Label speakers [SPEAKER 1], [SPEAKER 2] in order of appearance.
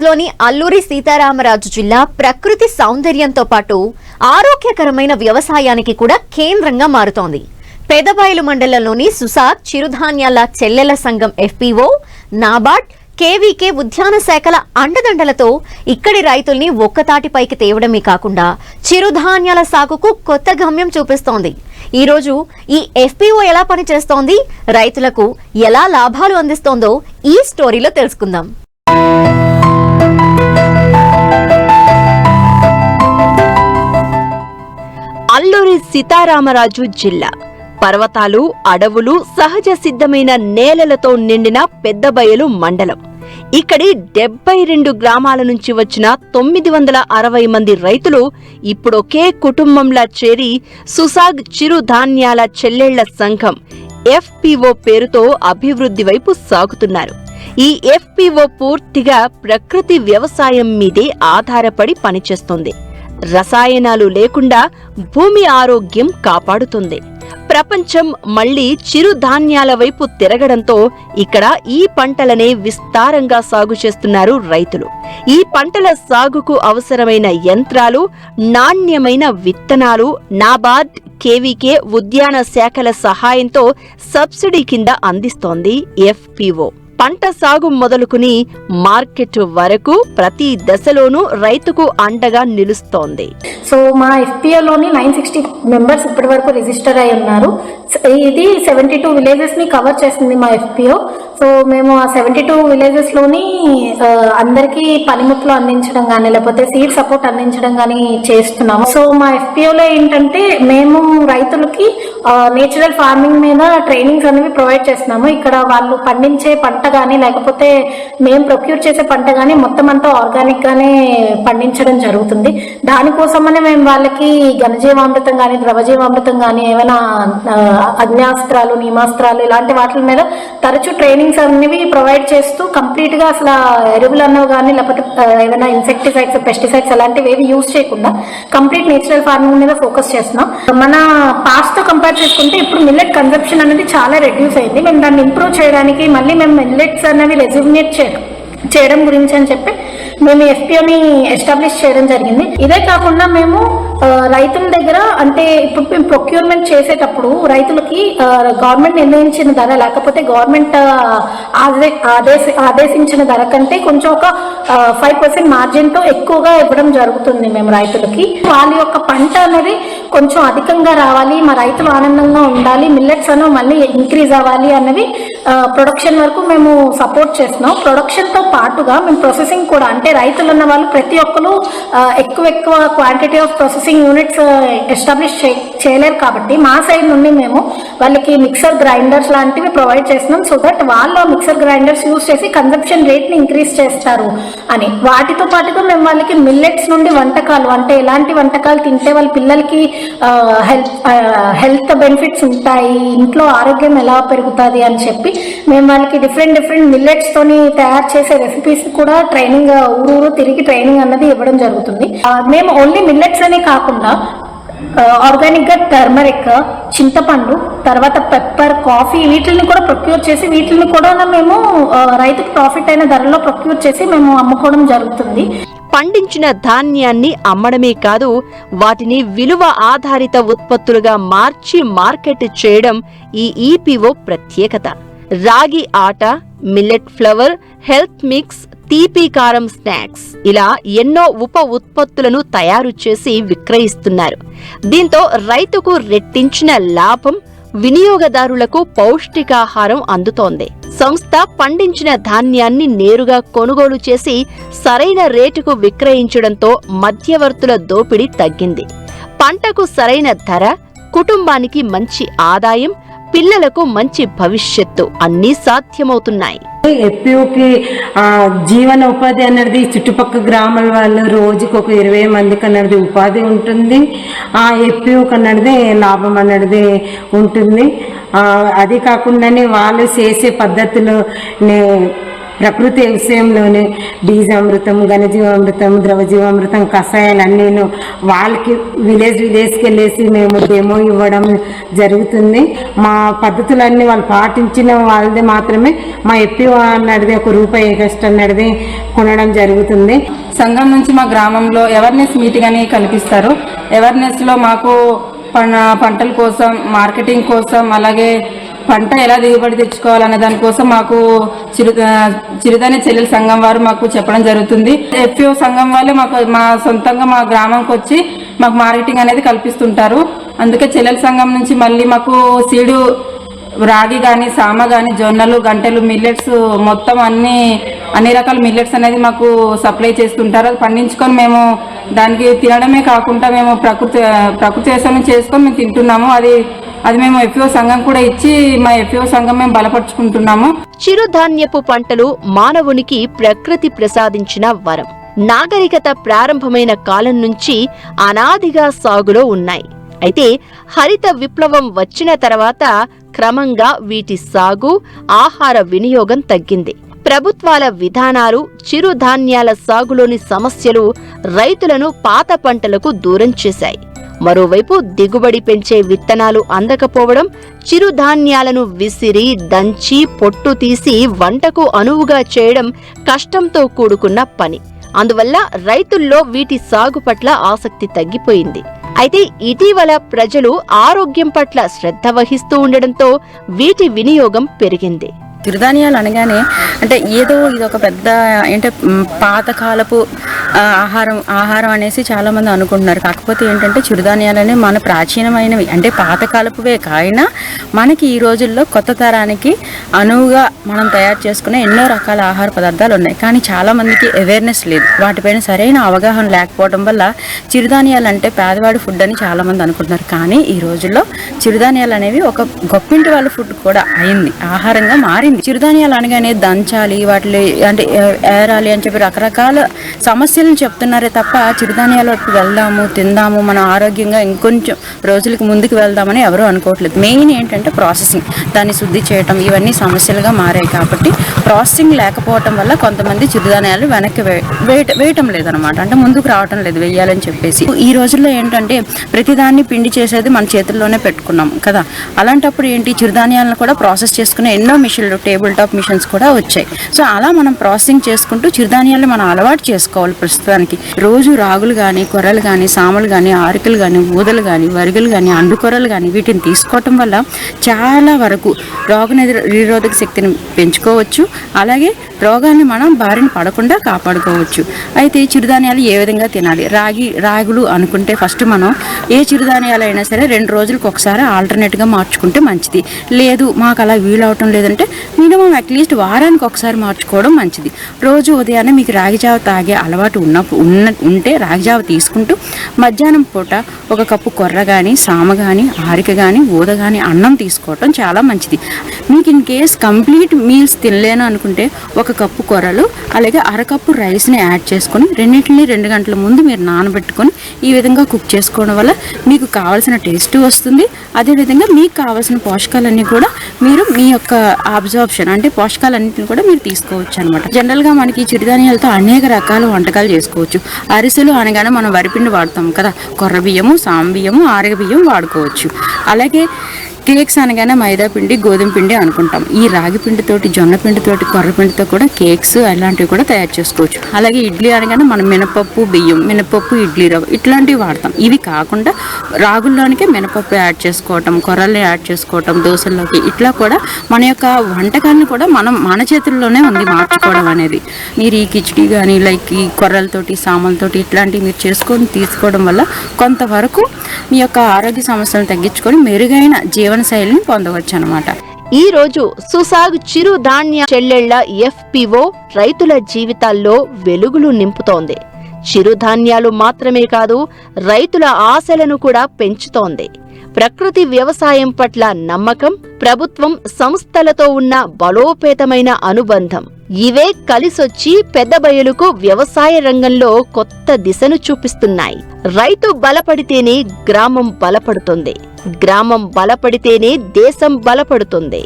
[SPEAKER 1] లోని అల్లూరి సీతారామరాజు జిల్లా ప్రకృతి సౌందర్యంతో పాటు ఆరోగ్యకరమైన వ్యవసాయానికి కూడా కేంద్రంగా మారుతోంది. పెదబయలు మండలంలోని సుసాగ్ చిరుధాన్యాల చెల్లెల సంఘం ఎఫ్పిఓ, నాబార్డ్, కేవీకే ఉద్యాన శాఖల అండదండలతో ఇక్కడి రైతుల్ని ఒక్కతాటిపైకి తేవడమే కాకుండా చిరుధాన్యాల సాగుకు కొత్త గమ్యం చూపిస్తోంది. ఈ రోజు ఈ ఎఫ్పిఓ ఎలా పనిచేస్తోంది, రైతులకు ఎలా లాభాలు అందిస్తోందో ఈ స్టోరీలో తెలుసుకుందాం.
[SPEAKER 2] అల్లూరి సీతారామరాజు జిల్లా పర్వతాలు, అడవులు, సహజ సిద్ధమైన నేలలతో నిండిన పెద్దబయలు మండలం. ఇక్కడి 72 గ్రామాల నుంచి వచ్చిన 960 మంది రైతులు ఇప్పుడొకే కుటుంబంలా చేరి సుసాగ్ చిరుధాన్యాల చెల్లెళ్ల సంఘం ఎఫ్పిఓ పేరుతో అభివృద్ధి వైపు సాగుతున్నారు. ఈ ఎఫ్పిఓ పూర్తిగా ప్రకృతి వ్యవసాయం మీదే ఆధారపడి పనిచేస్తుంది. రసాయనాలు లేకుండా భూమి ఆరోగ్యం కాపాడుతుంది. ప్రపంచం మళ్లీ చిరుధాన్యాల వైపు తిరగడంతో ఇక్కడ ఈ పంటలనే విస్తారంగా సాగు చేస్తున్నారు రైతులు. ఈ పంటల సాగుకు అవసరమైన యంత్రాలు, నాణ్యమైన విత్తనాలు నాబార్డ్, కేవీకే ఉద్యాన శాఖల సహాయంతో సబ్సిడీ కింద అందిస్తోంది ఎఫ్పిఓ. పంట సాగు మొదలుకుని మార్కెట్ వరకు ప్రతి దశలోనూ రైతుకు అండగా నిలుస్తోంది.
[SPEAKER 3] సో మా ఎఫ్పిఓలోని 960 మెంబర్స్ ఇప్పటి వరకు రిజిస్టర్ అయి ఉన్నారు. ఇది 72 విలేజెస్ ని కవర్ చేస్తుంది మా ఎఫ్పిఓ. సో మేము ఆ 72 విలేజెస్ లోని అందరికీ పనిముట్లు అందించడం కానీ లేకపోతే సీడ్ సపోర్ట్ అందించడం కానీ చేస్తున్నాము. సో మా ఎఫ్పిఓలో ఏంటంటే మేము రైతులకి నేచురల్ ఫార్మింగ్ మీద ట్రైనింగ్స్ అనేవి ప్రొవైడ్ చేస్తున్నాము. ఇక్కడ వాళ్ళు పండించే పంట కానీ లేకపోతే మేము ప్రొక్యూర్ చేసే పంట కానీ మొత్తం అంతా ఆర్గానిక్ గానే పండించడం జరుగుతుంది. దానికోసమనే మేము వాళ్ళకి ఘనజీవామృతం కానీ ద్రవజీవామృతం కానీ ఏమైనా అగ్నాస్త్రాలు, నీమాస్త్రాలు ఇలాంటి వాటి మీద తరచూ ట్రైనింగ్స్ అనేవి ప్రొవైడ్ చేస్తూ కంప్లీట్ గా అసలు ఎరువులు అన్నవి కానీ లేకపోతే ఏమైనా ఇన్సెక్టిసైడ్స్, పెస్టిసైడ్స్ అలాంటివి ఏవి యూజ్ చేయకుండా కంప్లీట్ నేచురల్ ఫార్మింగ్ మీద ఫోకస్ చేస్తున్నాం. మన పాస్ట్ తో కంపేర్ చేసుకుంటే ఇప్పుడు మిల్లెట్ కన్సంప్షన్ అనేది చాలా రెడ్యూస్ అయింది. మేము దాన్ని ఇంప్రూవ్ చేయడానికి మళ్ళీ మేము మిల్లెట్స్ అనేవి రెజ్యూమినేట్ చేయడం గురించి అని చెప్పి మేము ఎఫ్పిఓని ఎస్టాబ్లిష్ చేయడం జరిగింది. ఇదే కాకుండా మేము రైతుల దగ్గర అంటే ఇప్పుడు మేము ప్రొక్యూర్మెంట్ చేసేటప్పుడు రైతులకి గవర్నమెంట్ నిర్ణయించిన ధర లేకపోతే గవర్నమెంట్ ఆదేశించిన ధర కంటే కొంచెం ఒక 5% మార్జిన్ తో ఎక్కువగా ఇవ్వడం జరుగుతుంది మేము రైతులకి. వాళ్ళ యొక్క పంట అనేది కొంచెం అధికంగా రావాలి, మా రైతులు ఆనందంగా ఉండాలి, మిల్లెట్స్ అనేవి మళ్ళీ ఇంక్రీజ్ అవ్వాలి అన్నవి ప్రొడక్షన్ వరకు మేము సపోర్ట్ చేస్తున్నాం. ప్రొడక్షన్ తో పాటుగా మేము ప్రాసెసింగ్ కూడా అంటే రైతులు ఉన్న వాళ్ళు ప్రతి ఒక్కరు ఎక్కువ quantity of processing units establish చేయలేరు కాబట్టి మా సైడ్ నుండి మేము వాళ్ళకి మిక్సర్ గ్రైండర్స్ లాంటివి ప్రొవైడ్ చేస్తున్నాం. సో దట్ వాళ్ళు మిక్సర్ గ్రైండర్స్ యూజ్ చేసి కన్సంప్షన్ రేట్ ని ఇంక్రీజ్ చేస్తారు అని. వాటితో పాటుగా మేము వాళ్ళకి మిల్లెట్స్ నుండి వంటకాలు అంటే ఎలాంటి వంటకాలు తింటే వాళ్ళ పిల్లలకి హెల్త్ బెనిఫిట్స్ ఉంటాయి, ఇంట్లో ఆరోగ్యం ఎలా పెరుగుతుంది అని చెప్పి మేము వాళ్ళకి డిఫరెంట్ మిల్లెట్స్ తోని తయారు చేసే రెసిపీస్ కూడా ట్రైనింగ్ ఊరు తిరిగి ట్రైనింగ్ అన్నది ఇవ్వడం జరుగుతుంది. మేము ఓన్లీ మిల్లెట్స్ అనే కాకుండా ఆర్గానిక్ గా టర్మరిక్, చింతపండు, తర్వాత పెప్పర్, కాఫీ వీటిని కూడా ప్రొక్యూర్ చేసి వీటిని కూడా మేము రైతుకు ప్రాఫిట్ అయిన ధరలో ప్రొక్యూర్ చేసి మేము అమ్ముకోవడం జరుగుతుంది.
[SPEAKER 2] పండించిన ధాన్యాన్ని అమ్మడమే కాదు, వాటిని విలువ ఆధారిత ఉత్పత్తులుగా మార్చి మార్కెట్ చేయడం ఈ ఈపీఓ ప్రత్యేకత. రాగి ఆట, మిల్లెట్ ఫ్లవర్, హెల్త్ మిక్స్, తీపి కారం స్నాక్స్ ఇలా ఎన్నో ఉప ఉత్పత్తులను తయారు చేసి విక్రయిస్తున్నారు. దీంతో రైతుకు రెట్టించిన లాభం, వినియోగదారులకు పౌష్టికాహారం అందుతోంది. సంస్థ పండించిన ధాన్యాన్ని నేరుగా కొనుగోలు చేసి సరైన రేటుకు విక్రయించడంతో మధ్యవర్తుల దోపిడీ తగ్గింది. పంటకు సరైన ధర, కుటుంబానికి మంచి ఆదాయం, పిల్లలకు మంచి భవిష్యత్తు అన్నీ సాధ్యమవుతున్నాయి.
[SPEAKER 4] ఎఫ్పిఓకి జీవన ఉపాధి అన్నది చుట్టుపక్కల గ్రామాల వాళ్ళు రోజుకి ఒక 20 మందికి అన్నది ఉపాధి ఉంటుంది. ఆ ఎఫ్పిఓకి అన్నది లాభం అన్నది ఉంటుంది. అది కాకుండానే వాళ్ళు చేసే పద్ధతులు ప్రకృతి వ్యవసాయంలోనే బీజామృతం, ఘనజీవామృతం, ద్రవజీవామృతం, కషాయాలన్నీను వాళ్ళకి విలేజ్కి వెళ్ళేసి మేము డెమో ఇవ్వడం జరుగుతుంది. మా పద్ధతులన్నీ వాళ్ళు పాటించిన వాళ్ళది మాత్రమే మా ఎఫ్పిఓ అన్నది ₹1 ఎగస్ట్ అన్నది కొనడం జరుగుతుంది.
[SPEAKER 5] సంఘం నుంచి మా గ్రామంలో అవేర్నెస్ మీటింగ్ అని కల్పిస్తారు. అవేర్నెస్లో మాకు పంటల కోసం, మార్కెటింగ్ కోసం, అలాగే పంట ఎలా దిగుబడి తెచ్చుకోవాలనే దానికోసం మాకు చిరుధాన్య చెల్లెల సంఘం వారు మాకు చెప్పడం జరుగుతుంది. ఎఫ్పిఓ సంఘం వాళ్ళే మాకు మా సొంతంగా మా గ్రామంకి వచ్చి మాకు మార్కెటింగ్ అనేది కల్పిస్తుంటారు. అందుకే చెల్లెల సంఘం నుంచి మళ్ళీ మాకు సీడు రాగి కానీ, సామ కానీ, జొన్నలు, గంటెలు, మిల్లెట్స్ మొత్తం అన్ని రకాల మిల్లెట్స్ అనేది మాకు సప్లై చేస్తుంటారు. అది పండించుకొని మేము దానికి తినడమే కాకుండా మేము ప్రకృతి వ్యవసాయం చేసుకొని మేము తింటున్నాము. అది మేము ఎఫ్పిఓ సంఘం కూడా ఇచ్చి మా ఎఫ్పిఓ సంఘం మేము బలపరుచుకుంటున్నాము.
[SPEAKER 2] చిరుధాన్యపు పంటలు మానవునికి ప్రకృతి ప్రసాదించిన వరం. నాగరికత ప్రారంభమైన కాలం నుంచి అనాదిగా సాగులో ఉన్నాయి. అయితే హరిత విప్లవం వచ్చిన తర్వాత క్రమంగా వీటి సాగు, ఆహార వినియోగం తగ్గింది. ప్రభుత్వాల విధానాలు, చిరుధాన్యాల సాగులోని సమస్యలు రైతులను పాత పంటలకు దూరం చేశాయి. మరోవైపు దిగుబడి పెంచే విత్తనాలు అందకపోవడం, చిరుధాన్యాలను విసిరి, దంచి, పొట్టు తీసి వంటకు అనువుగా చేయడం కష్టంతో కూడుకున్న పని. అందువల్ల రైతుల్లో వీటి సాగు పట్ల ఆసక్తి తగ్గిపోయింది. అయితే ఇటీవల ప్రజలు ఆరోగ్యం పట్ల శ్రద్ధ వహిస్తూ ఉండడంతో వీటి వినియోగం పెరిగింది.
[SPEAKER 6] చిరుధాన్యాలు అనగానే అంటే ఏదో ఇది ఒక పెద్ద ఏంటంటే పాతకాలపు ఆహారం అనేసి చాలా మంది అనుకుంటున్నారు. కాకపోతే ఏంటంటే చిరుధాన్యాలనే మన ప్రాచీనమైనవి, అంటే పాతకాలపువే కాయినా మనకి ఈ రోజుల్లో కొత్త తరానికి అనువుగా మనం తయారు చేసుకునే ఎన్నో రకాల ఆహార పదార్థాలు ఉన్నాయి. కానీ చాలా మందికి అవేర్నెస్ లేదు, వాటిపైన సరైన అవగాహన లేకపోవడం వల్ల చిరుధాన్యాలు అంటే పేదవాడి ఫుడ్ అని చాలా మంది అనుకుంటున్నారు. కానీ ఈ రోజుల్లో చిరుధాన్యాలు అనేవి ఒక గొప్పింటి వాళ్ళ ఫుడ్ కూడా అయింది, ఆహారంగా మారింది. చిరుధాన్యాలు అనగానే దంచాలి, వాటిని అంటే ఏరాలి అని చెప్పి రకరకాల సమస్యలను చెప్తున్నారే తప్ప చిరుధాన్యాలు వెళ్దాము, తిందాము, మనం ఆరోగ్యంగా ఇంకొంచెం రోజులకి ముందుకు వెళ్దామని ఎవరూ అనుకోవట్లేదు. మెయిన్ ఏంటంటే ప్రాసెసింగ్, దాన్ని శుద్ధి చేయటం, ఇవన్నీ సమస్యలుగా మారాయి. కాబట్టి ప్రాసెసింగ్ లేకపోవటం వల్ల కొంతమంది చిరుధాన్యాలు వెనక్కి వేయటం లేదనమాట, అంటే ముందుకు రావటం లేదు వేయాలని చెప్పేసి. ఈ రోజుల్లో ఏంటంటే ప్రతిదాన్ని పిండి చేసేది మన చేతుల్లోనే పెట్టుకున్నాం కదా, అలాంటప్పుడు ఏంటి చిరుధాన్యాలను కూడా ప్రాసెస్ చేసుకునే ఎన్నో మిషన్లు, టేబుల్ టాప్ మిషన్స్ కూడా వచ్చాయి. సో అలా మనం ప్రాసెసింగ్ చేసుకుంటూ చిరుధాన్యాలను మనం అలవాటు చేసుకోవాలి. ప్రస్తుతానికి రోజు రాగులు కానీ, కొర్రలు కానీ, సామలు కానీ, ఆరికలు కానీ, ఊదలు కానీ, వరిగలు కానీ, అండుకొర్రలు కానీ వీటిని తీసుకోవటం వల్ల చాలా వరకు రోగనిరోధక శక్తిని పెంచుకోవచ్చు. అలాగే రోగాన్ని మనం బారిన పడకుండా కాపాడుకోవచ్చు. అయితే చిరుధాన్యాలు ఏ విధంగా తినాలి? రాగులు అనుకుంటే ఫస్ట్ మనం ఏ చిరుధాన్యాలైనా సరే 2 రోజులకు ఒకసారి ఆల్టర్నేట్గా మార్చుకుంటే మంచిది. లేదు మాకు అలా వీలవటం లేదంటే మినిమం అట్లీస్ట్ వారానికి ఒకసారి మార్చుకోవడం మంచిది. రోజు ఉదయాన్నే మీకు రాగిజావ తాగే అలవాటు ఉంటే రాగిజావ తీసుకుంటూ మధ్యాహ్నం పూట 1 కప్పు కొర్ర కానీ, సామ కానీ, ఆరిక కానీ, ఊద కానీ అన్నం తీసుకోవటం చాలా మంచిది. మీకు ఇన్ కేస్ కంప్లీట్ మీల్స్ తినలేను అనుకుంటే 1 కప్పు కొర్రలు అలాగే 1/2 కప్పు రైస్ని యాడ్ చేసుకొని రెండింటిని 2 గంటల ముందు మీరు నానబెట్టుకొని ఈ విధంగా కుక్ చేసుకోవడం వల్ల మీకు కావాల్సిన టేస్ట్ వస్తుంది. అదేవిధంగా మీకు కావాల్సిన పోషకాలన్నీ కూడా మీరు మీ యొక్క అబ్జార్ప్షన్ అంటే పోషకాలన్నింటిని కూడా మీరు తీసుకోవచ్చు అనమాట. జనరల్గా మనకి చిరుధాన్యాలతో అనేక రకాల వంటకాలు చేసుకోవచ్చు. అరిసెలు అనగానే మనం వరిపిండి వాడతాం కదా, కొర్ర బియ్యము, సామ బియ్యము, ఆరగ బియ్యం వాడుకోవచ్చు. అలాగే కేక్స్ అనగానే మైదా పిండి, గోధుమ పిండి అనుకుంటాం. ఈ రాగి పిండితోటి, జొన్న పిండితోటి, కొర్ర పిండితో కూడా కేక్స్ అలాంటివి కూడా తయారు చేసుకోవచ్చు. అలాగే ఇడ్లీ అనగానే మనం మినపప్పు, బియ్యం, మినపప్పు, ఇడ్లీ రవ్వ ఇట్లాంటివి వాడతాం. ఇవి కాకుండా రాగుల్లోనికే మినపప్పు యాడ్ చేసుకోవటం, కొర్రల్ని యాడ్ చేసుకోవటం, దోశల్లోకి ఇట్లా కూడా మన యొక్క వంటకాన్ని కూడా మన చేతుల్లోనే ఉంది మార్చుకోవడం అనేది. మీరు ఈ కిచిడి కానీ లైక్ ఈ కొర్రలతోటి, సామలతోటి ఇట్లాంటివి మీరు తీసుకోవడం వల్ల కొంతవరకు మీ యొక్క ఆరోగ్య సమస్యలను తగ్గించుకొని మెరుగైన జీవన శైలిని పొందవచ్చు అన్నమాట.
[SPEAKER 2] ఈ రోజు సుసాగ్ చిరుధాన్య చెల్లెళ్ల ఎఫ్పిఓ రైతుల జీవితాల్లో వెలుగులు నింపుతోంది. చిరుధాన్యాలు మాత్రమే కాదు, రైతుల ఆశలను కూడా పెంచుతోంది. ప్రకృతి వ్యవసాయం పట్ల నమ్మకం, ప్రభుత్వం, సంస్థలతో ఉన్న బలోపేతమైన అనుబంధం ఇవే కలిసొచ్చి పెద్దబయలుకు వ్యవసాయ రంగంలో కొత్త దిశను చూపిస్తున్నాయి. రైతు బలపడితేనే గ్రామం బలపడుతుంది, గ్రామం బలపడితేనే దేశం బలపడుతుంది.